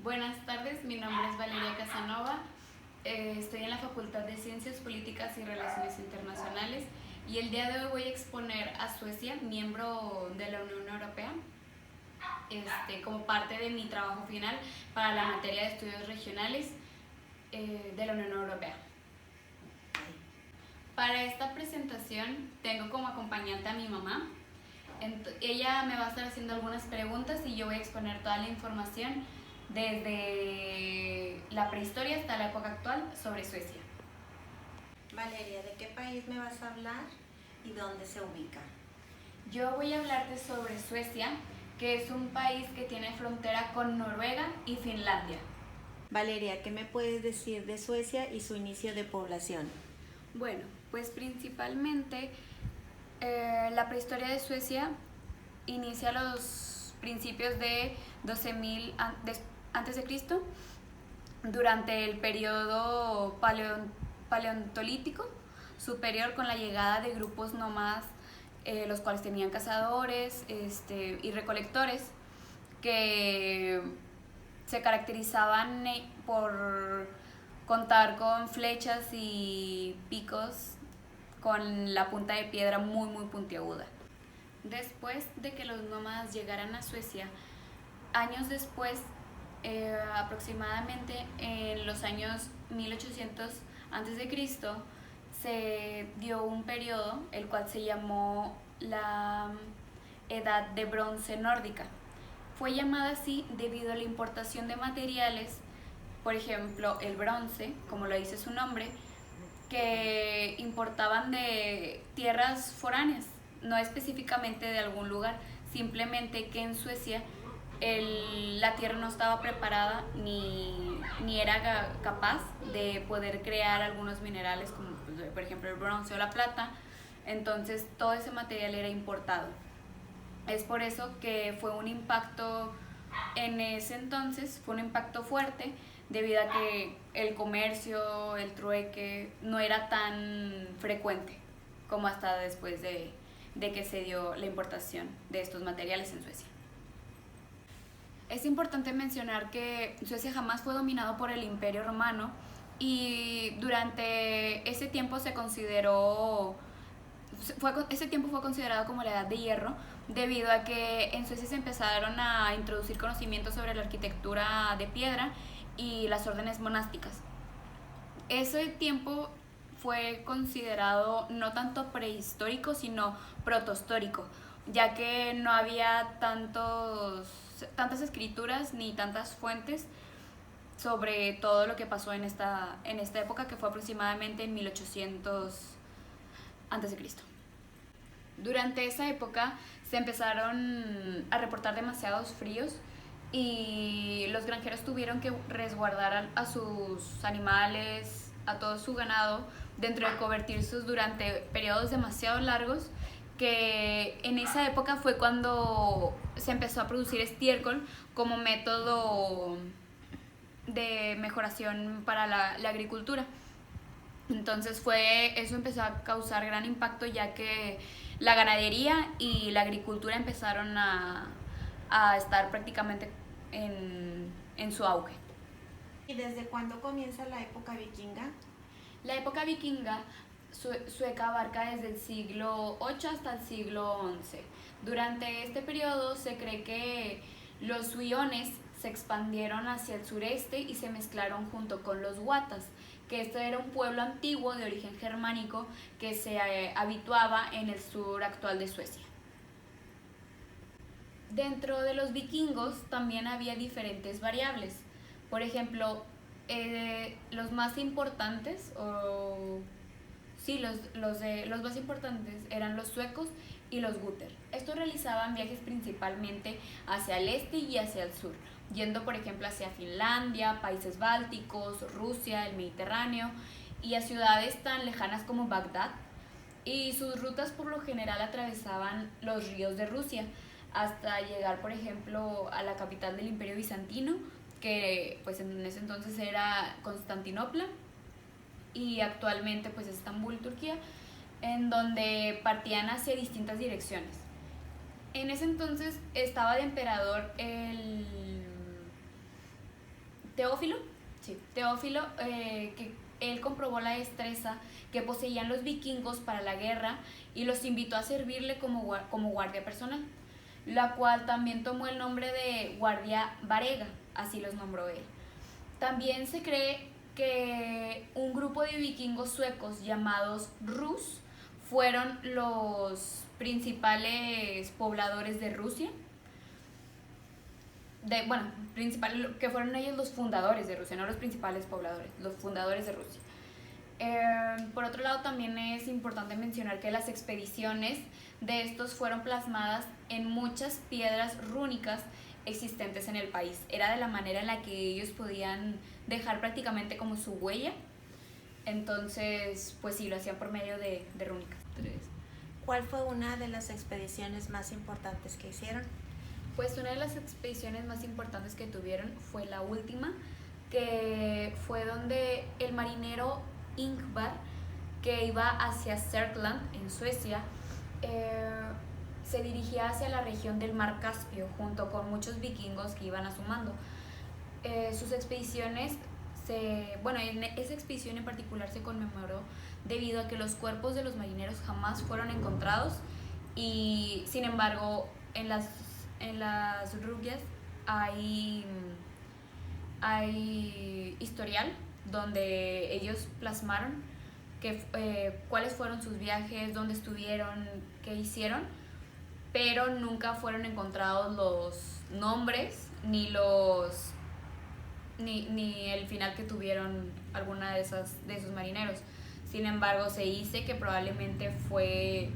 Buenas tardes, mi nombre es Valeria Casanova, estoy en la Facultad de Ciencias Políticas y Relaciones Internacionales y el día de hoy voy a exponer a Suecia, miembro de la Unión Europea, como parte de mi trabajo final para la materia de estudios regionales de la Unión Europea. Para esta presentación tengo como acompañante a mi mamá. Ella me va a estar haciendo algunas preguntas y yo voy a exponer toda la información desde la prehistoria hasta la época actual sobre Suecia. Valeria, ¿de qué país me vas a hablar y dónde se ubica? Yo voy a hablarte sobre Suecia, que es un país que tiene frontera con Noruega y Finlandia. Valeria, ¿qué me puedes decir de Suecia y su inicio de población? Bueno, pues principalmente la prehistoria de Suecia inicia a los principios de 12.000 antes de Cristo, durante el periodo paleontolítico superior, con la llegada de grupos nómadas, los cuales tenían cazadores y recolectores que se caracterizaban por contar con flechas y picos con la punta de piedra muy puntiaguda. Después de que los nómadas llegaran a Suecia, años después, aproximadamente en los años 1800 a.C., se dio un periodo el cual se llamó la Edad de Bronce Nórdica. Fue llamada así debido a la importación de materiales, por ejemplo el bronce, como lo dice su nombre, que importaban de tierras foráneas, no específicamente de algún lugar, simplemente que en Suecia la tierra no estaba preparada ni era capaz de poder crear algunos minerales como por ejemplo el bronce o la plata. Entonces todo ese material era importado. Es por eso que fue un impacto en ese entonces, fue un impacto fuerte, debido a que el comercio, el trueque no era tan frecuente como hasta después de que se dio la importación de estos materiales en Suecia. Es importante mencionar que Suecia jamás fue dominado por el Imperio Romano y durante ese tiempo ese tiempo fue considerado como la Edad de Hierro, debido a que en Suecia se empezaron a introducir conocimientos sobre la arquitectura de piedra y las órdenes monásticas. Ese tiempo fue considerado no tanto prehistórico, sino protohistórico, ya que no había tantas escrituras ni tantas fuentes sobre todo lo que pasó en esta época, que fue aproximadamente en 1800 a.C. Durante esa época se empezaron a reportar demasiados fríos y los granjeros tuvieron que resguardar a sus animales, a todo su ganado, dentro de cobertizos durante periodos demasiado largos, que en esa época fue cuando se empezó a producir estiércol como método de mejoración para la agricultura. Entonces eso empezó a causar gran impacto, ya que la ganadería y la agricultura empezaron a estar prácticamente en su auge. ¿Y desde cuándo comienza la época vikinga? La época vikinga sueca abarca desde el siglo VIII hasta el siglo XI. Durante este periodo se cree que los suiones se expandieron hacia el sureste y se mezclaron junto con los huatas, que esto era un pueblo antiguo de origen germánico que se habituaba en el sur actual de Suecia. Dentro de los vikingos también había diferentes variables. Por ejemplo, los más importantes, los más importantes eran los suecos y los guter. Estos realizaban viajes principalmente hacia el este y hacia el sur, yendo por ejemplo hacia Finlandia, países bálticos, Rusia, el Mediterráneo y a ciudades tan lejanas como Bagdad. Y sus rutas por lo general atravesaban los ríos de Rusia hasta llegar por ejemplo a la capital del Imperio Bizantino, que pues en ese entonces era Constantinopla y actualmente pues Estambul, Turquía, en donde partían hacia distintas direcciones. En ese entonces estaba de emperador Teófilo, sí, Teófilo, que él comprobó la destreza que poseían los vikingos para la guerra y los invitó a servirle como guardia personal, la cual también tomó el nombre de Guardia Varega, así los nombró él. También se cree que un grupo de vikingos suecos llamados Rus fueron los principales pobladores de Rusia. Que fueron ellos los fundadores de Rusia, no los principales pobladores, los fundadores de Rusia. Por otro lado, también es importante mencionar que las expediciones de estos fueron plasmadas en muchas piedras rúnicas existentes en el país. Era de la manera en la que ellos podían dejar prácticamente como su huella. Entonces, pues sí, lo hacían por medio de rúnicas. ¿Cuál fue una de las expediciones más importantes que hicieron? Pues una de las expediciones más importantes que tuvieron fue la última, que fue donde el marinero Ingvar, que iba hacia Sörmland, en Suecia, se dirigía hacia la región del Mar Caspio, junto con muchos vikingos que iban a su mando. Sus expediciones, en esa expedición en particular se conmemoró debido a que los cuerpos de los marineros jamás fueron encontrados y, sin embargo, en las rupias hay historial donde ellos plasmaron cuáles fueron sus viajes, dónde estuvieron, qué hicieron, pero nunca fueron encontrados los nombres ni el final que tuvieron alguna de esos marineros. Sin embargo, se dice que probablemente fue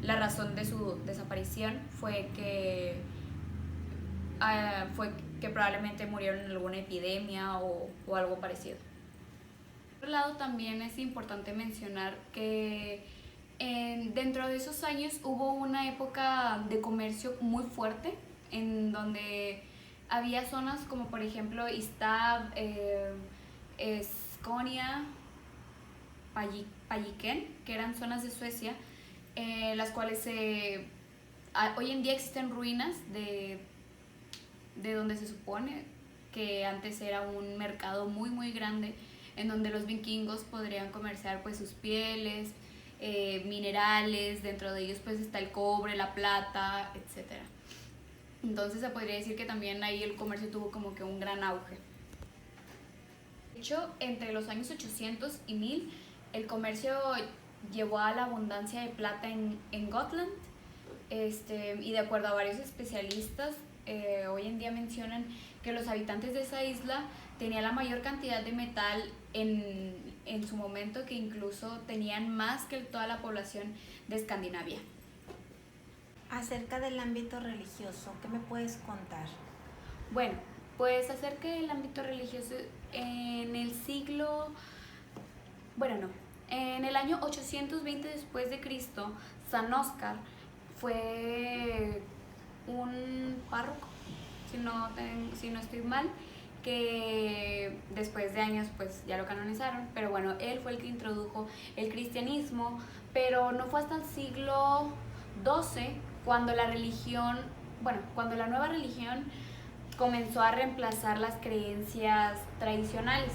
la razón de su desaparición fue que probablemente murieron en alguna epidemia o algo parecido. Por otro lado, también es importante mencionar que dentro de esos años hubo una época de comercio muy fuerte en donde había zonas como por ejemplo Istab, Skonia, Pajiken, que eran zonas de Suecia, las cuales hoy en día existen ruinas de donde se supone que antes era un mercado muy muy grande en donde los vikingos podrían comerciar pues sus pieles, minerales, dentro de ellos pues está el cobre, la plata, etc. Entonces se podría decir que también ahí el comercio tuvo como que un gran auge. De hecho, entre los años 800 y 1000 el comercio llevó a la abundancia de plata en Gotland, y de acuerdo a varios especialistas, hoy en día mencionan que los habitantes de esa isla tenían la mayor cantidad de metal en su momento, que incluso tenían más que toda la población de Escandinavia. Acerca del ámbito religioso, ¿qué me puedes contar? Bueno, pues acerca del ámbito religioso, en el año 820 después de Cristo, San Óscar fue un párroco, si no estoy mal, que después de años pues ya lo canonizaron, pero bueno, él fue el que introdujo el cristianismo, pero no fue hasta el siglo XII cuando cuando la nueva religión comenzó a reemplazar las creencias tradicionales,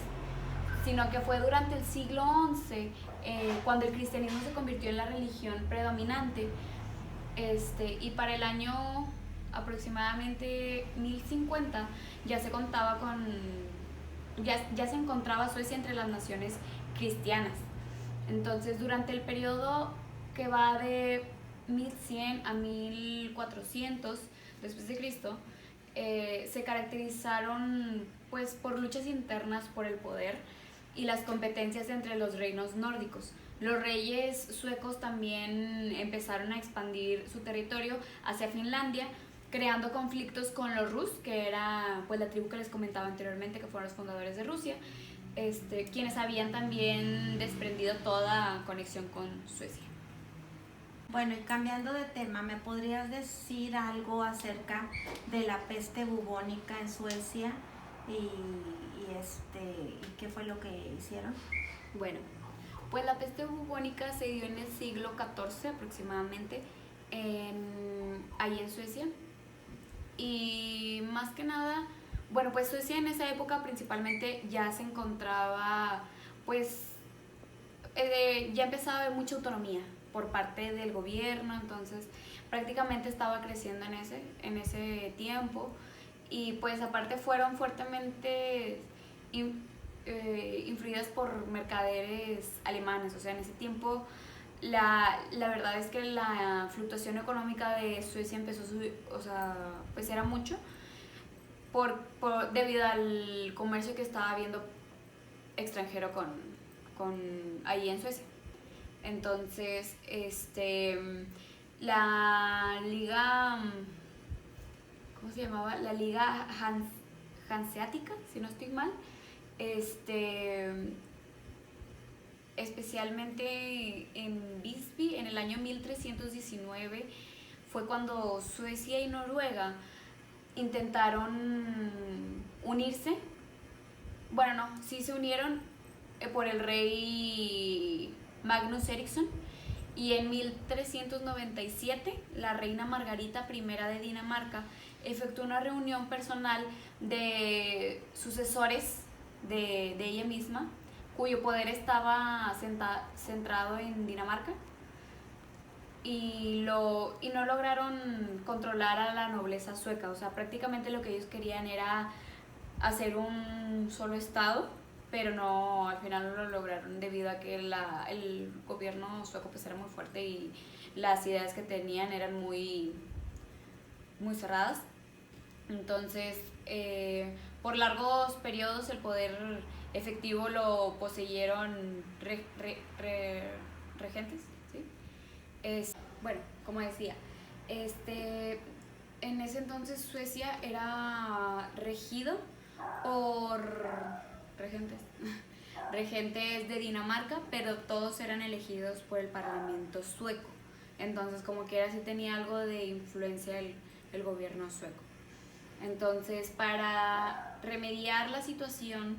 sino que fue durante el siglo XI cuando el cristianismo se convirtió en la religión predominante, y para el año aproximadamente 1050 ya se encontraba Suecia entre las naciones cristianas. Entonces, durante el periodo que va de 1100 a 1400 después de Cristo, se caracterizaron pues por luchas internas por el poder y las competencias entre los reinos nórdicos. Los reyes suecos también empezaron a expandir su territorio hacia Finlandia, creando conflictos con los Rus, que era pues la tribu que les comentaba anteriormente, que fueron los fundadores de Rusia, quienes habían también desprendido toda conexión con Suecia. Bueno, y cambiando de tema, ¿me podrías decir algo acerca de la peste bubónica en Suecia y qué fue lo que hicieron? Bueno, pues la peste bubónica se dio en el siglo XIV aproximadamente, ahí en Suecia, y más que nada, Bueno, pues Suecia en esa época principalmente ya se encontraba, pues ya empezaba a haber mucha autonomía por parte del gobierno, entonces prácticamente estaba creciendo en ese tiempo, y pues aparte fueron fuertemente influidas por mercaderes alemanes. O sea, en ese tiempo la verdad es que la fluctuación económica de Suecia empezó a subir, o sea, pues era mucho debido al comercio que estaba habiendo extranjero con ahí en Suecia. Entonces, la liga, ¿cómo se llamaba? La liga hanseática, si no estoy mal, especialmente en Visby, en el año 1319, fue cuando Suecia y Noruega intentaron unirse. Bueno, no, sí se unieron por el rey Magnus Eriksson, y en 1397 la reina Margarita I de Dinamarca efectuó una reunión personal de sucesores de ella misma, cuyo poder estaba centrado en Dinamarca, y no lograron controlar a la nobleza sueca. O sea, prácticamente lo que ellos querían era hacer un solo estado, pero no, al final no lo lograron debido a que el gobierno sueco pues era muy fuerte y las ideas que tenían eran muy, muy cerradas. Entonces, por largos periodos el poder efectivo lo poseyeron regentes, ¿sí? Bueno, como decía, en ese entonces Suecia era regido por regentes, regentes de Dinamarca, pero todos eran elegidos por el Parlamento sueco. Entonces, como que era, sí tenía algo de influencia el gobierno sueco. Entonces, para remediar la situación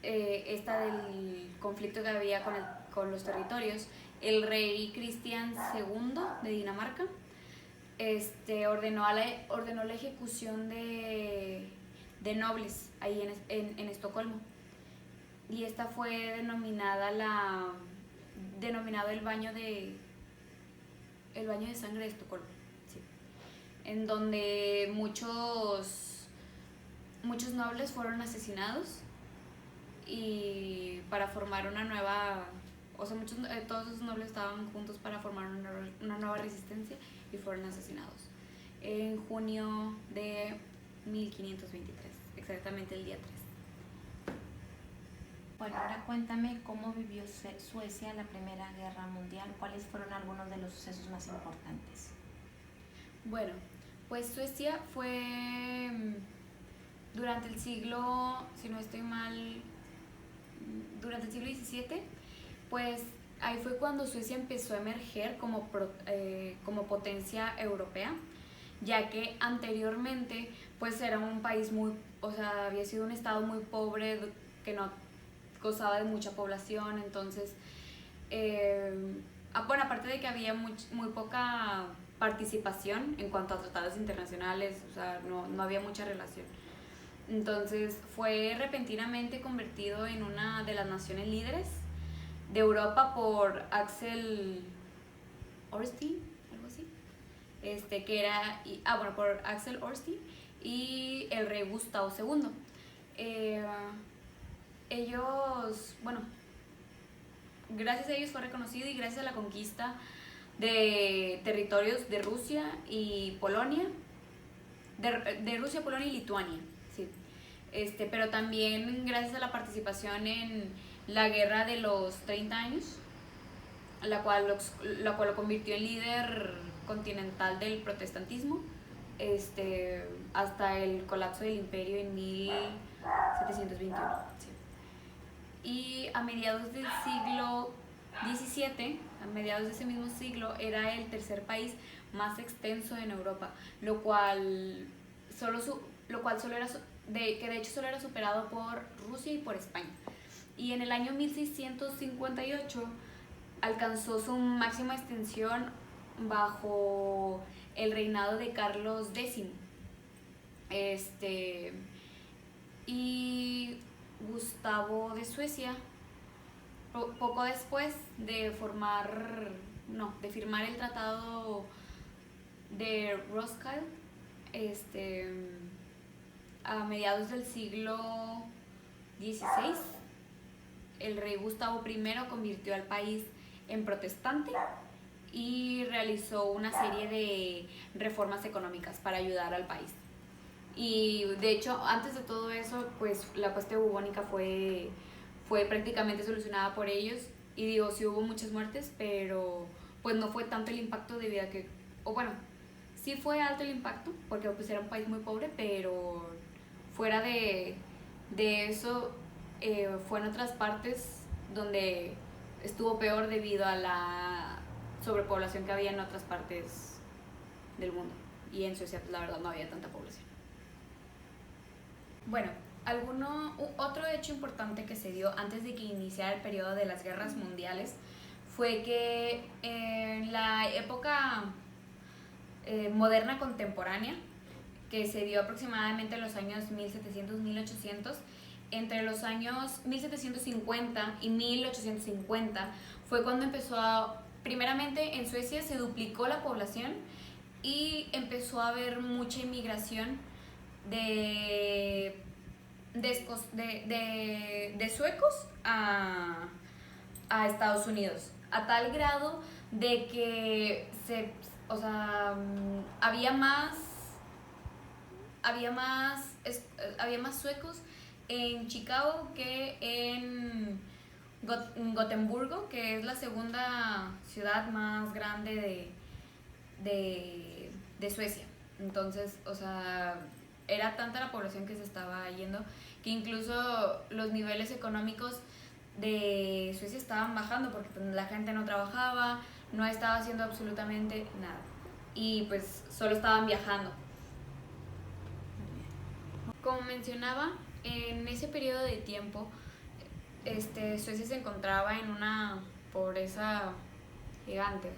esta del conflicto que había con los territorios, el rey Cristian II de Dinamarca ordenó la ejecución de nobles ahí en Estocolmo, y esta fue denominado el baño de sangre de Estocolmo, ¿sí? En donde muchos nobles fueron asesinados, y para formar una nueva, o sea, todos esos nobles estaban juntos para formar una nueva resistencia, y fueron asesinados en junio de 1523, exactamente el día 3. Bueno, ahora cuéntame cómo vivió Suecia la Primera Guerra Mundial, cuáles fueron algunos de los sucesos más importantes. Bueno, pues Suecia fue durante el siglo, si no estoy mal, durante el siglo XVII, pues ahí fue cuando Suecia empezó a emerger como potencia europea, ya que anteriormente pues era un país o sea, había sido un estado muy pobre que no gozaba de mucha población. Entonces, bueno, aparte de que había muy poca participación en cuanto a tratados internacionales, o sea, no había mucha relación. Entonces fue repentinamente convertido en una de las naciones líderes de Europa por Axel Orsty, algo así, por Axel Orsty y el rey Gustavo II. Gracias a ellos fue reconocido, y gracias a la conquista de territorios de Rusia y Polonia, de Rusia, Polonia y Lituania, sí. Pero también gracias a la participación en la guerra de los 30 años, la cual lo convirtió en líder continental del protestantismo, hasta el colapso del imperio en 1721. Sí. Y a mediados del siglo XVII, a mediados de ese mismo siglo, era el tercer país más extenso en Europa, lo cual solo era que de hecho solo era superado por Rusia y por España. Y en el año 1658 alcanzó su máxima extensión bajo el reinado de Carlos X. Gustavo de Suecia, poco después de firmar el tratado de Roskilde, a mediados del siglo XVI, el rey Gustavo I convirtió al país en protestante y realizó una serie de reformas económicas para ayudar al país. Y de hecho, antes de todo eso, pues la peste bubónica fue prácticamente solucionada por ellos. Y digo, sí hubo muchas muertes, pero pues no fue tanto el impacto debido a que, o bueno, sí fue alto el impacto, porque pues era un país muy pobre, pero fuera de eso, fue en otras partes donde estuvo peor debido a la sobrepoblación que había en otras partes del mundo. Y en Suecia, pues la verdad, no había tanta población. Bueno, otro hecho importante que se dio antes de que iniciara el periodo de las guerras mundiales fue que en la época moderna contemporánea, que se dio aproximadamente en los años 1700-1800, entre los años 1750 y 1850 fue cuando primeramente en Suecia se duplicó la población y empezó a haber mucha inmigración de suecos a Estados Unidos, a tal grado de que había más suecos en Chicago que en Gotemburgo, que es la segunda ciudad más grande de Suecia. Entonces, era tanta la población que se estaba yendo que incluso los niveles económicos de Suecia estaban bajando porque la gente no trabajaba, no estaba haciendo absolutamente nada y pues solo estaban viajando. Como mencionaba, en ese periodo de tiempo Suecia se encontraba en una pobreza gigante.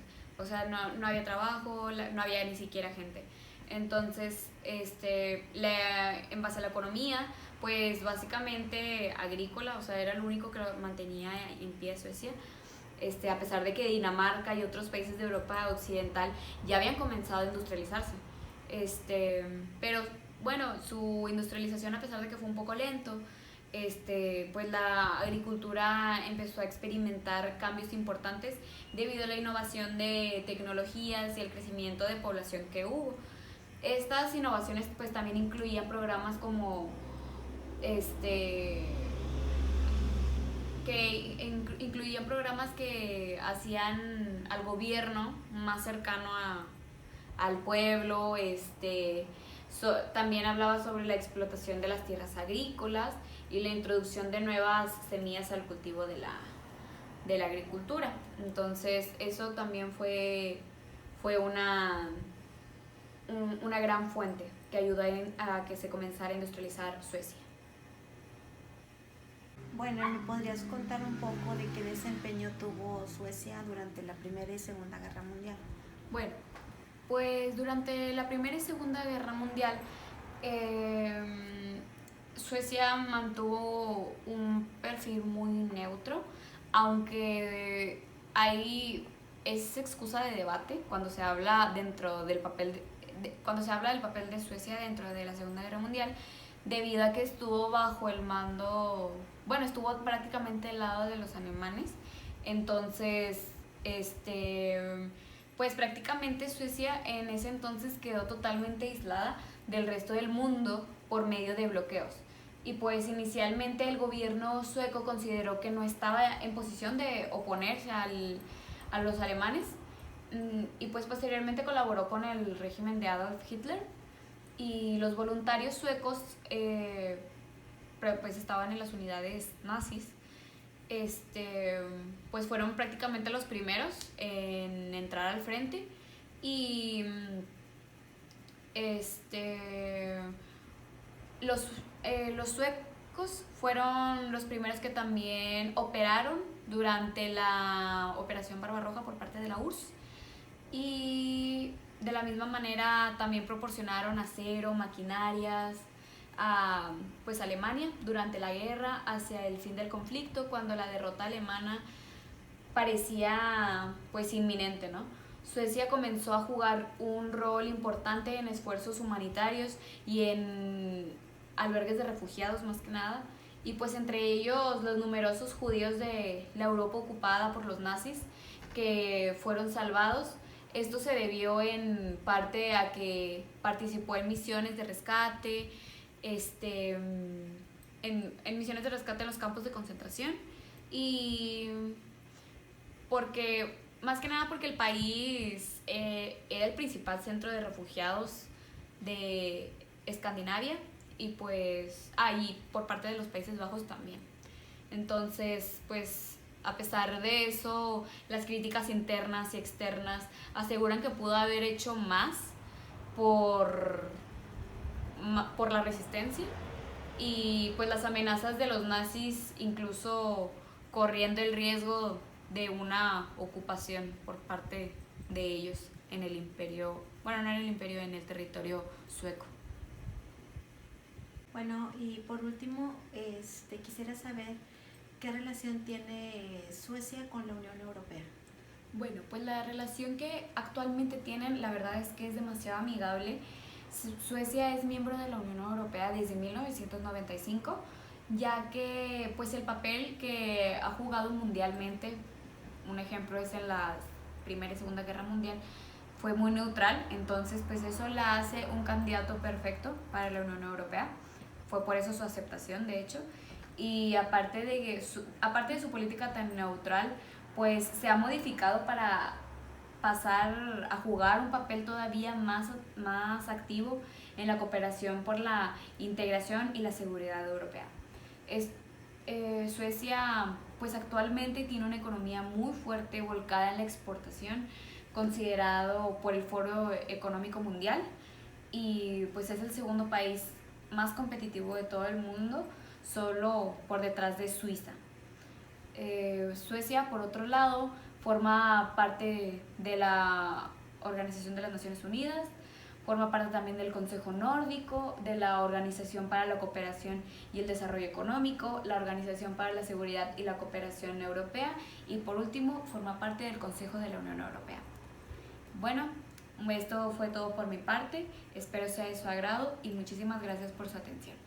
No había trabajo, no había ni siquiera gente. Entonces, en base a la economía, pues básicamente agrícola, era lo único que lo mantenía en pie Suecia. A pesar de que Dinamarca y otros países de Europa Occidental ya habían comenzado a industrializarse. Pero bueno, su industrialización, a pesar de que fue un poco lento, pues la agricultura empezó a experimentar cambios importantes debido a la innovación de tecnologías y el crecimiento de población que hubo. Estas innovaciones pues también incluían programas como incluían programas que hacían al gobierno más cercano al pueblo. También hablaba sobre la explotación de las tierras agrícolas y la introducción de nuevas semillas al cultivo de la agricultura. Entonces eso también fue una gran fuente que ayudó a que se comenzara a industrializar Suecia. Bueno, ¿me podrías contar un poco de qué desempeño tuvo Suecia durante la Primera y Segunda Guerra Mundial? Bueno, pues durante la Primera y Segunda Guerra Mundial, Suecia mantuvo un perfil muy neutro, aunque es excusa de debate cuando se habla del papel de Suecia dentro de la Segunda Guerra Mundial, debido a que estuvo bajo el mando, estuvo prácticamente al lado de los alemanes. Entonces, pues prácticamente Suecia en ese entonces quedó totalmente aislada del resto del mundo por medio de bloqueos. Y pues inicialmente el gobierno sueco consideró que no estaba en posición de oponerse a los alemanes, y pues posteriormente colaboró con el régimen de Adolf Hitler, y los voluntarios suecos pues estaban en las unidades nazis. Pues fueron prácticamente los primeros en entrar al frente, y los suecos fueron los primeros que también operaron durante la Operación Barbarroja por parte de la URSS, y de la misma manera también proporcionaron acero, maquinarias a pues Alemania durante la guerra hacia el fin del conflicto, cuando la derrota alemana parecía pues inminente, ¿no? Suecia comenzó a jugar un rol importante en esfuerzos humanitarios y en albergues de refugiados más que nada, y pues entre ellos los numerosos judíos de la Europa ocupada por los nazis que fueron salvados. Esto se debió en parte a que participó en misiones de rescate, en misiones de rescate en los campos de concentración, y porque, más que nada porque el país era el principal centro de refugiados de Escandinavia, y pues ahí por parte de los Países Bajos también. Entonces, pues a pesar de eso, las críticas internas y externas aseguran que pudo haber hecho más por, por la resistencia, y pues las amenazas de los nazis, incluso corriendo el riesgo de una ocupación por parte de ellos en el imperio, bueno, no en el imperio, en el territorio sueco. Bueno, y por último, quisiera saber qué relación tiene Suecia con la Unión Europea. Bueno, pues la relación que actualmente tienen, la verdad es que es demasiado amigable. Suecia es miembro de la Unión Europea desde 1995, ya que pues el papel que ha jugado mundialmente, un ejemplo es en la Primera y Segunda Guerra Mundial, fue muy neutral. Entonces pues eso la hace un candidato perfecto para la Unión Europea. Fue por eso su aceptación, de hecho. Y aparte de su política tan neutral, pues se ha modificado para pasar a jugar un papel todavía más activo en la cooperación por la integración y la seguridad europea. Suecia pues actualmente tiene una economía muy fuerte volcada en la exportación, considerado por el Foro Económico Mundial, y pues es el segundo país más competitivo de todo el mundo, solo por detrás de Suiza. Suecia, por otro lado, forma parte de la Organización de las Naciones Unidas, forma parte también del Consejo Nórdico, de la Organización para la Cooperación y el Desarrollo Económico, la Organización para la Seguridad y la Cooperación Europea, y por último forma parte del Consejo de la Unión Europea. Bueno, esto fue todo por mi parte, espero sea de su agrado y muchísimas gracias por su atención.